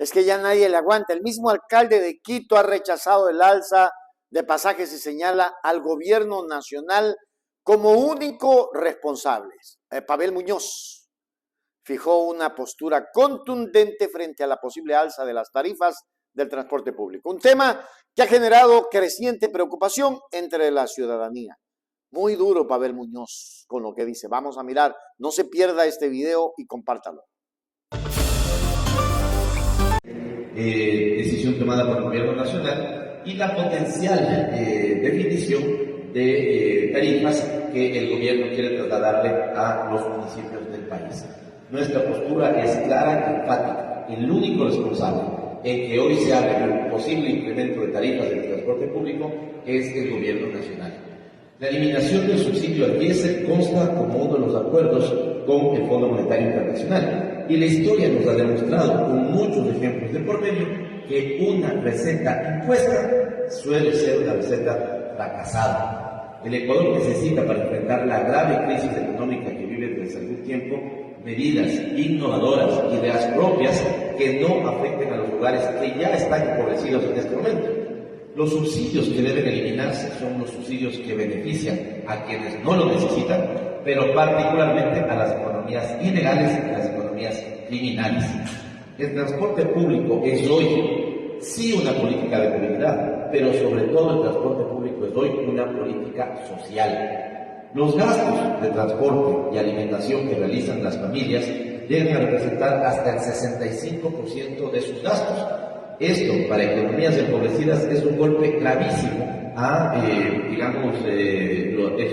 Es que ya nadie le aguanta. El mismo alcalde de Quito ha rechazado el alza de pasajes y señala al gobierno nacional como único responsable. Pavel Muñoz fijó una postura contundente frente a la posible alza de las tarifas del transporte público. Un tema que ha generado creciente preocupación entre la ciudadanía. Muy duro Pavel Muñoz con lo que dice. Vamos a mirar. No se pierda este video y compártalo. Decisión tomada por el gobierno nacional y la potencial definición de tarifas que el gobierno quiere trasladarle a los municipios del país. Nuestra postura es clara y enfática. El único responsable en que hoy se hable de un posible incremento de tarifas del transporte público es el gobierno nacional. La eliminación del subsidio al diésel consta como uno de los acuerdos con el Fondo Monetario Internacional y la historia nos ha demostrado con muchos ejemplos de por medio que una receta impuesta suele ser una receta fracasada. El Ecuador necesita para enfrentar la grave crisis económica que vive desde hace algún tiempo medidas innovadoras, ideas propias que no afecten a los lugares que ya están empobrecidos en este momento. Los subsidios que deben eliminarse son los subsidios que benefician a quienes no lo necesitan, pero particularmente a las economías ilegales y a las economías criminales. El transporte público es hoy sí una política de movilidad, pero sobre todo el transporte público es hoy una política social. Los gastos de transporte y alimentación que realizan las familias llegan a representar hasta el 65% de sus gastos. Esto, para economías empobrecidas, es un golpe gravísimo a, el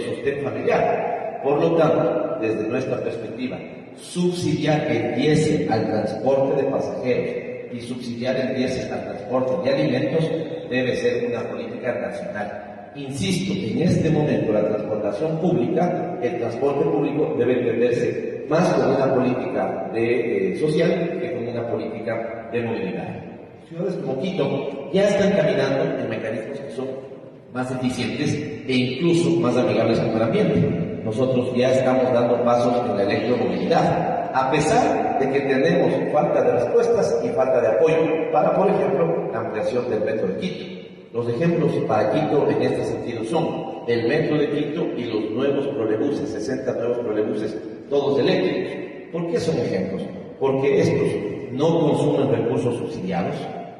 sostén familiar. Por lo tanto, desde nuestra perspectiva, subsidiar el diésel al transporte de pasajeros y subsidiar el diésel al transporte de alimentos debe ser una política nacional. Insisto, en este momento la transportación pública, el transporte público debe entenderse más como una política social que como una política de movilidad. Ciudades como Quito ya están caminando en mecanismos que son más eficientes e incluso más amigables con el ambiente. Nosotros ya estamos dando pasos en la electromovilidad, a pesar de que tenemos falta de respuestas y falta de apoyo para, por ejemplo, la ampliación del metro de Quito. Los ejemplos para Quito en este sentido son el metro de Quito y los nuevos trolebuses, 60 nuevos trolebuses, todos eléctricos. ¿Por qué son ejemplos? Porque estos no consumen recursos subsidiados,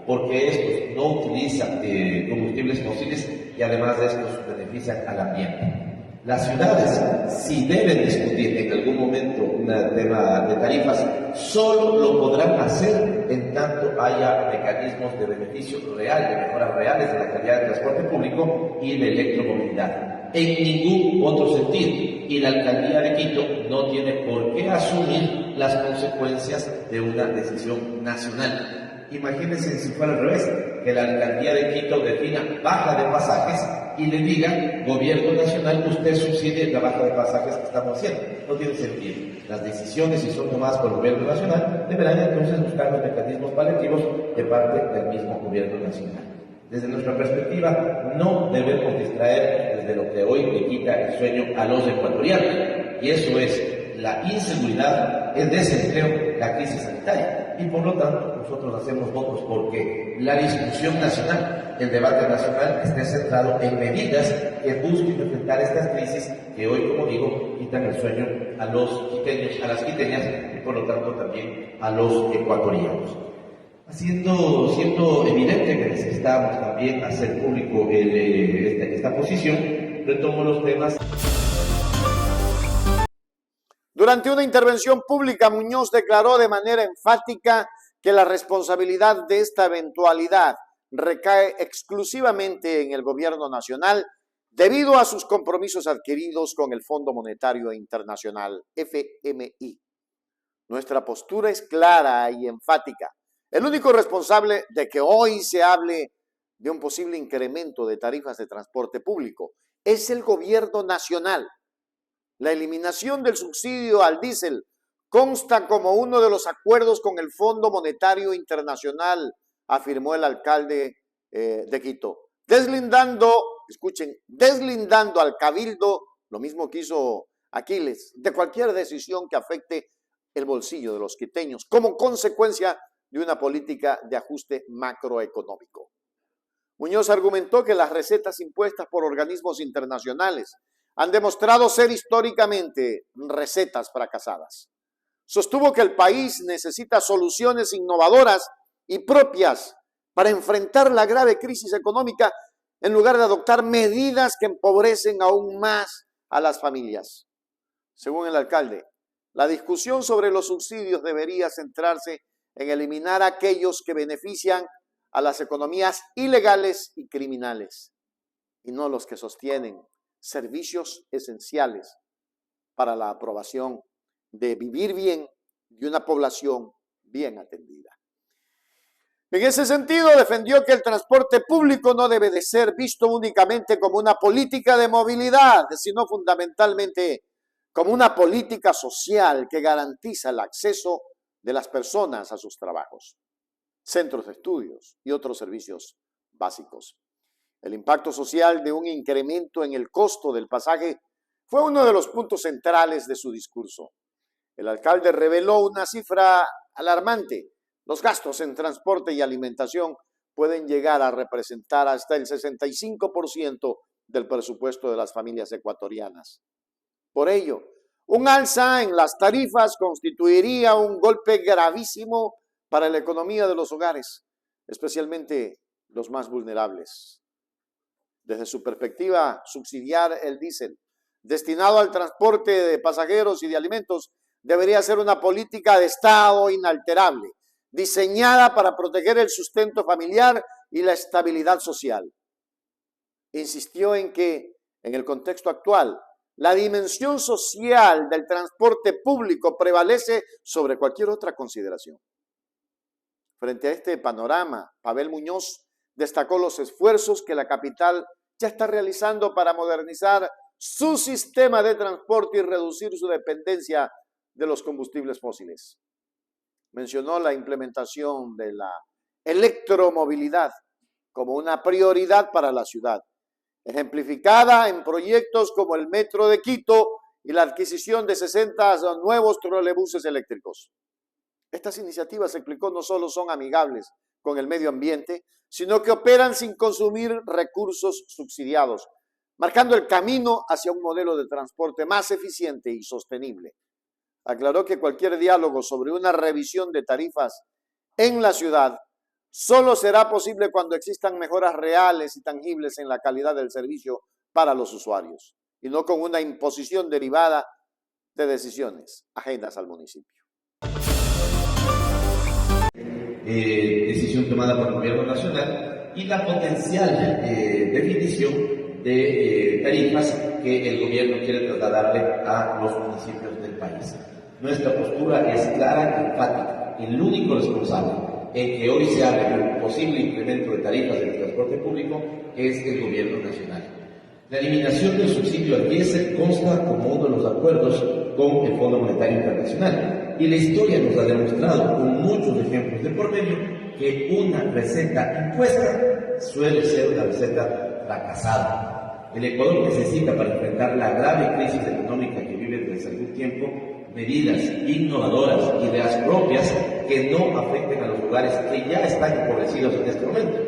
porque estos no utilizan combustibles fósiles y además de estos benefician al ambiente. Las ciudades, si deben discutir en algún momento un tema de tarifas, solo lo podrán hacer en tanto haya mecanismos de beneficio real, de mejoras reales de la calidad del transporte público y de electromovilidad. En ningún otro sentido. Y la alcaldía de Quito no tiene por qué asumir las consecuencias de una decisión nacional. Imagínense si fuera al revés, que la alcaldía de Quito defina baja de pasajes y le diga, gobierno nacional, usted subsidie la baja de pasajes que estamos haciendo. No tiene sentido. Las decisiones, si son tomadas por el gobierno nacional, deberán entonces buscar los mecanismos paliativos de parte del mismo gobierno nacional. Desde nuestra perspectiva, no debemos distraer desde lo que hoy le quita el sueño a los ecuatorianos, y eso es la inseguridad, el desempleo, la crisis sanitaria. Y por lo tanto, nosotros hacemos votos porque la discusión nacional, el debate nacional, esté centrado en medidas que busquen enfrentar estas crisis que hoy, como digo, quitan el sueño a los quiteños, a las quiteñas y por lo tanto también a los ecuatorianos. Siendo evidente que necesitamos también hacer público esta posición, retomo los temas. Durante una intervención pública, Muñoz declaró de manera enfática que la responsabilidad de esta eventualidad recae exclusivamente en el gobierno nacional debido a sus compromisos adquiridos con el Fondo Monetario Internacional, FMI. Nuestra postura es clara y enfática. El único responsable de que hoy se hable de un posible incremento de tarifas de transporte público es el gobierno nacional. La eliminación del subsidio al diésel consta como uno de los acuerdos con el Fondo Monetario Internacional, afirmó el alcalde de Quito, deslindando al cabildo, lo mismo que hizo Aquiles, de cualquier decisión que afecte el bolsillo de los quiteños. Como consecuencia, de una política de ajuste macroeconómico. Muñoz argumentó que las recetas impuestas por organismos internacionales han demostrado ser históricamente recetas fracasadas. Sostuvo que el país necesita soluciones innovadoras y propias para enfrentar la grave crisis económica en lugar de adoptar medidas que empobrecen aún más a las familias. Según el alcalde, la discusión sobre los subsidios debería centrarse en eliminar aquellos que benefician a las economías ilegales y criminales, y no los que sostienen servicios esenciales para la aprobación de vivir bien de una población bien atendida. En ese sentido, defendió que el transporte público no debe de ser visto únicamente como una política de movilidad, sino fundamentalmente como una política social que garantiza el acceso de las personas a sus trabajos, centros de estudios y otros servicios básicos. El impacto social de un incremento en el costo del pasaje fue uno de los puntos centrales de su discurso. El alcalde reveló una cifra alarmante. Los gastos en transporte y alimentación pueden llegar a representar hasta el 65% del presupuesto de las familias ecuatorianas. Por ello, un alza en las tarifas constituiría un golpe gravísimo para la economía de los hogares, especialmente los más vulnerables. Desde su perspectiva, subsidiar el diésel destinado al transporte de pasajeros y de alimentos debería ser una política de Estado inalterable, diseñada para proteger el sustento familiar y la estabilidad social. Insistió en que, en el contexto actual, la dimensión social del transporte público prevalece sobre cualquier otra consideración. Frente a este panorama, Pavel Muñoz destacó los esfuerzos que la capital ya está realizando para modernizar su sistema de transporte y reducir su dependencia de los combustibles fósiles. Mencionó la implementación de la electromovilidad como una prioridad para la ciudad, ejemplificada en proyectos como el Metro de Quito y la adquisición de 60 nuevos trolebuses eléctricos. Estas iniciativas, explicó, no solo son amigables con el medio ambiente, sino que operan sin consumir recursos subsidiados, marcando el camino hacia un modelo de transporte más eficiente y sostenible. Aclaró que cualquier diálogo sobre una revisión de tarifas en la ciudad solo será posible cuando existan mejoras reales y tangibles en la calidad del servicio para los usuarios, y no con una imposición derivada de decisiones ajenas al municipio. Decisión tomada por el gobierno nacional y la potencial definición de tarifas que el gobierno quiere trasladarle a los municipios del país. Nuestra postura es clara y enfática. El único responsable en que hoy se hable de un posible incremento de tarifas del transporte público es el gobierno nacional. La eliminación del subsidio al diésel consta como uno de los acuerdos con el Fondo Monetario Internacional, y la historia nos ha demostrado con muchos ejemplos de por medio que una receta impuesta suele ser una receta fracasada. El Ecuador necesita, para enfrentar la grave crisis económica que vive desde hace algún tiempo, medidas innovadoras, ideas propias que no afecten a los lugares que ya están empobrecidos en este momento.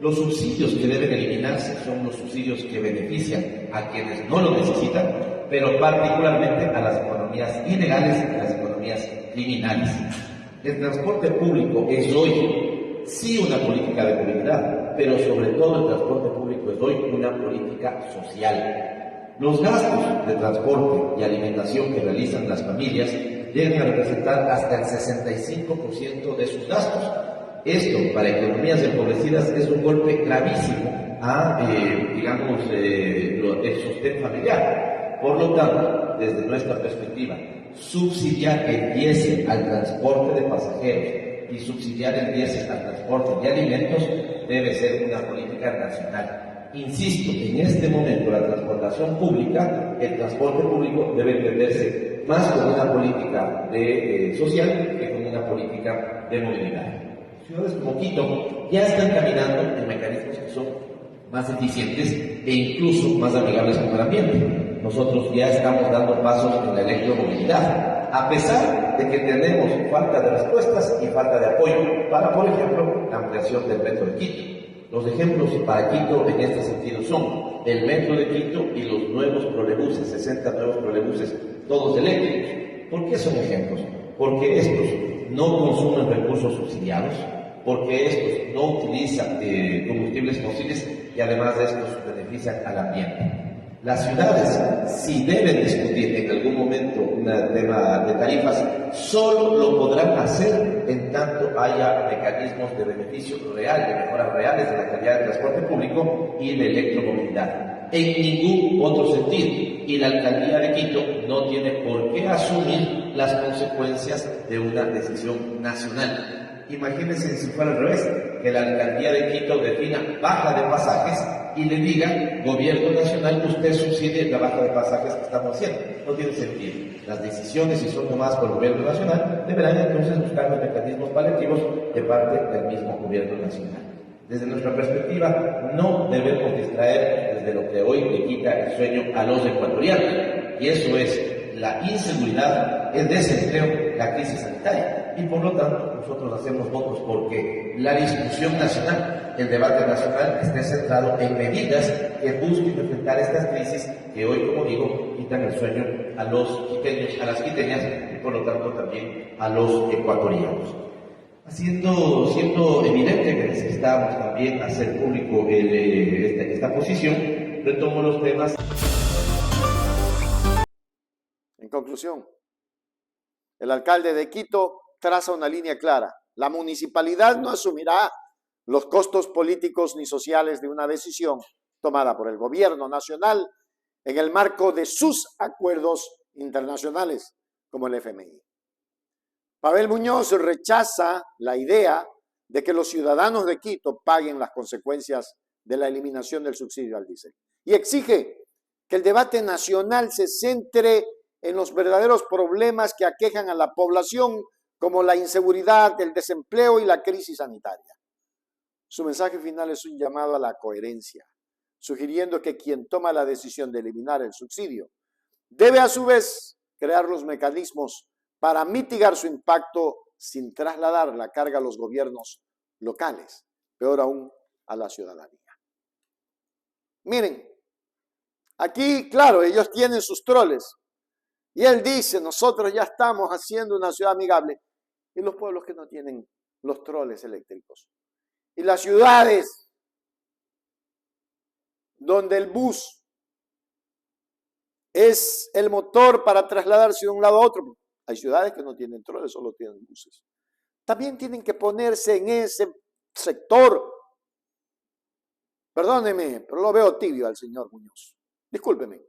Los subsidios que deben eliminarse son los subsidios que benefician a quienes no lo necesitan, pero particularmente a las economías ilegales y a las economías criminales. El transporte público es hoy sí una política de movilidad, pero sobre todo el transporte público es hoy una política social. Los gastos de transporte y alimentación que realizan las familias llegan a representar hasta el 65% de sus gastos. Esto, para economías empobrecidas, es un golpe gravísimo a, el sostén familiar. Por lo tanto, desde nuestra perspectiva, subsidiar el diésel al transporte de pasajeros y subsidiar el diésel al transporte de alimentos debe ser una política nacional. Insisto, en este momento la transportación pública, el transporte público debe entenderse más como una política social que como una política de movilidad. Ciudades como Quito ya están caminando en mecanismos que son más eficientes e incluso más amigables con el ambiente. Nosotros ya estamos dando pasos en la electromovilidad. a pesar de que tenemos falta de respuestas y falta de apoyo para, por ejemplo, la ampliación del metro de Quito. Los ejemplos para Quito en este sentido son el metro de Quito y los nuevos trolebuses, 60 nuevos trolebuses, todos eléctricos. ¿Por qué son ejemplos? Porque estos no consumen recursos subsidiados, porque estos no utilizan combustibles fósiles y además de estos benefician al ambiente. Las ciudades, si deben discutir en algún momento un tema de tarifas, solo lo podrán hacer en tanto haya mecanismos de beneficio real, de mejoras reales de la calidad del transporte público y de electromovilidad. En ningún otro sentido. Y la alcaldía de Quito no tiene por qué asumir las consecuencias de una decisión nacional. Imagínense si fuera al revés, que la alcaldía de Quito defina baja de pasajes y le diga, gobierno nacional, usted subsidie la baja de pasajes que estamos haciendo. No tiene sentido. Las decisiones, si son tomadas por el gobierno nacional, deberán entonces buscar los mecanismos paliativos de parte del mismo gobierno nacional. Desde nuestra perspectiva, no debemos distraer desde lo que hoy le quita el sueño a los ecuatorianos, y eso es la inseguridad, el desempleo, la crisis sanitaria. Y por lo tanto, nosotros hacemos votos porque la discusión nacional, el debate nacional, esté centrado en medidas que busquen enfrentar estas crisis que hoy, como digo, quitan el sueño a los quiteños, a las quiteñas y por lo tanto también a los ecuatorianos. Siendo evidente que necesitamos también hacer público esta posición, retomo los temas. En conclusión, el alcalde de Quito traza una línea clara. La municipalidad no asumirá los costos políticos ni sociales de una decisión tomada por el gobierno nacional en el marco de sus acuerdos internacionales, como el FMI. Pavel Muñoz rechaza la idea de que los ciudadanos de Quito paguen las consecuencias de la eliminación del subsidio al diésel y exige que el debate nacional se centre en los verdaderos problemas que aquejan a la población, como la inseguridad, el desempleo y la crisis sanitaria. Su mensaje final es un llamado a la coherencia, sugiriendo que quien toma la decisión de eliminar el subsidio debe a su vez crear los mecanismos para mitigar su impacto sin trasladar la carga a los gobiernos locales, peor aún a la ciudadanía. Miren, aquí, claro, ellos tienen sus troles. Y él dice, nosotros ya estamos haciendo una ciudad amigable. Y los pueblos que no tienen los troles eléctricos. Y las ciudades donde el bus es el motor para trasladarse de un lado a otro. Hay ciudades que no tienen troles, solo tienen buses. También tienen que ponerse en ese sector. Perdóneme, pero lo veo tibio al señor Muñoz. Discúlpeme.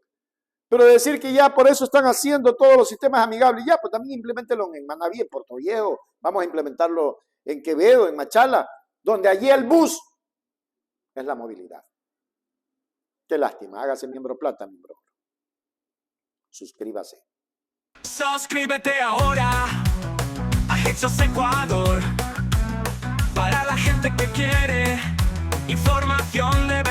Pero decir que ya por eso están haciendo todos los sistemas amigables, ya, pues también implementenlo en Manabí, en Puerto Viejo, vamos a implementarlo en Quevedo, en Machala, donde allí el bus es la movilidad. Qué lástima, hágase miembro plata, miembro oro. Suscríbase. Suscríbete ahora a Hechos Ecuador, para la gente que quiere información de